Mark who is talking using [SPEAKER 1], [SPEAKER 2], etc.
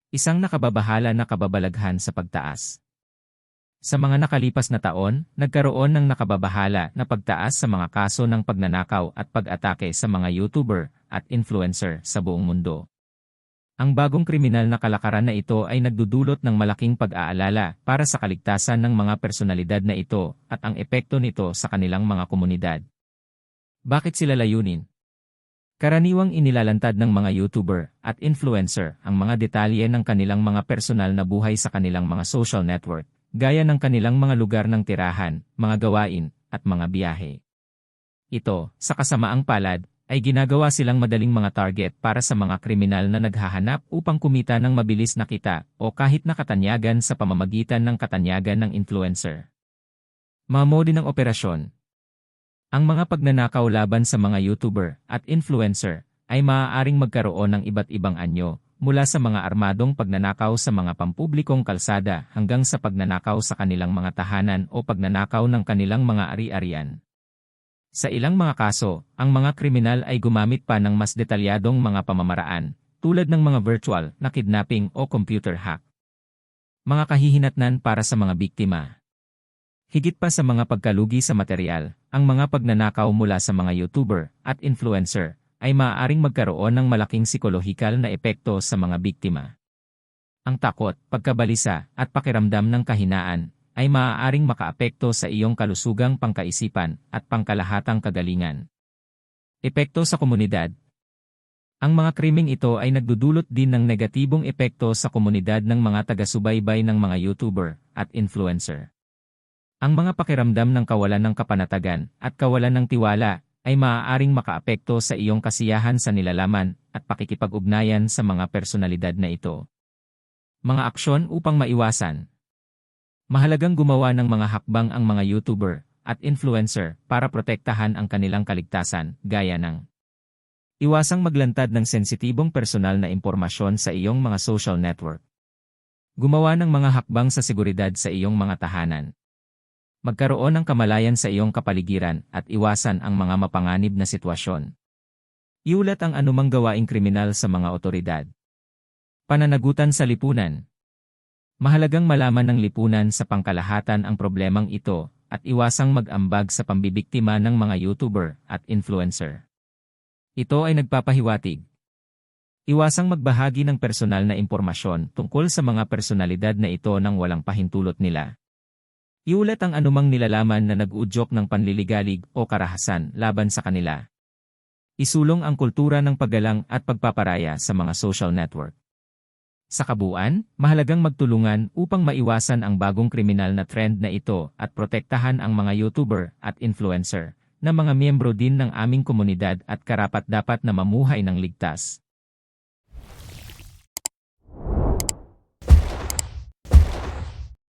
[SPEAKER 1] Isang nakababahala na kababalaghan sa pagtaas. Sa mga nakalipas na taon, nagkaroon ng nakababahala na pagtaas sa mga kaso ng pagnanakaw at pag-atake sa mga YouTuber at influencer sa buong mundo. Ang bagong kriminal na kalakaran na ito ay nagdudulot ng malaking pag-aalala para sa kaligtasan ng mga personalidad na ito at ang epekto nito sa kanilang mga komunidad. Bakit sila layunin? Karaniwang inilalantad ng mga YouTuber at influencer ang mga detalye ng kanilang mga personal na buhay sa kanilang mga social network, gaya ng kanilang mga lugar ng tirahan, mga gawain, at mga biyahe. Ito, sa kasamaang palad, ay ginagawa silang madaling mga target para sa mga kriminal na naghahanap upang kumita ng mabilis na kita o kahit na katanyagan sa pamamagitan ng katanyagan ng influencer. Mga mode ng operasyon. Ang mga pagnanakaw laban sa mga YouTuber at influencer ay maaaring magkaroon ng iba't ibang anyo, mula sa mga armadong pagnanakaw sa mga pampublikong kalsada hanggang sa pagnanakaw sa kanilang mga tahanan o pagnanakaw ng kanilang mga ari-arian. Sa ilang mga kaso, ang mga kriminal ay gumamit pa ng mas detalyadong mga pamamaraan, tulad ng mga virtual na kidnapping o computer hack. Mga kahihinatnan para sa mga biktima. Higit pa sa mga pagkalugi sa material, ang mga pagnanakaw mula sa mga YouTuber at influencer ay maaaring magkaroon ng malaking psikolohikal na epekto sa mga biktima. Ang takot, pagkabalisa, at pakiramdam ng kahinaan ay maaaring makaapekto sa iyong kalusugang pangkaisipan at pangkalahatang kagalingan. Epekto sa komunidad. Ang mga krimeng ito ay nagdudulot din ng negatibong epekto sa komunidad ng mga taga-subaybay ng mga YouTuber at influencer. Ang mga pakiramdam ng kawalan ng kapanatagan at kawalan ng tiwala ay maaaring makaapekto sa iyong kasiyahan sa nilalaman at pakikipag-ugnayan sa mga personalidad na ito. Mga aksyon upang maiwasan. Mahalagang gumawa ng mga hakbang ang mga YouTuber at influencer para protektahan ang kanilang kaligtasan, gaya ng iwasang maglantad ng sensitibong personal na impormasyon sa iyong mga social network. Gumawa ng mga hakbang sa seguridad sa iyong mga tahanan. Magkaroon ng kamalayan sa iyong kapaligiran at iwasan ang mga mapanganib na sitwasyon. Iulat ang anumang gawaing kriminal sa mga otoridad. Pananagutan sa lipunan. Mahalagang malaman ng lipunan sa pangkalahatan ang problemang ito at iwasang mag-ambag sa pambibiktima ng mga YouTuber at influencer. Ito ay nagpapahiwatig. Iwasang magbahagi ng personal na impormasyon tungkol sa mga personalidad na ito nang walang pahintulot nila. Iulat ang anumang nilalaman na nag-uudyok ng panliligalig o karahasan laban sa kanila. Isulong ang kultura ng paggalang at pagpaparaya sa mga social network. Sa kabuuan, mahalagang magtulungan upang maiwasan ang bagong kriminal na trend na ito at protektahan ang mga YouTuber at influencer na mga miyembro din ng aming komunidad at karapat-dapat na mamuhay ng ligtas.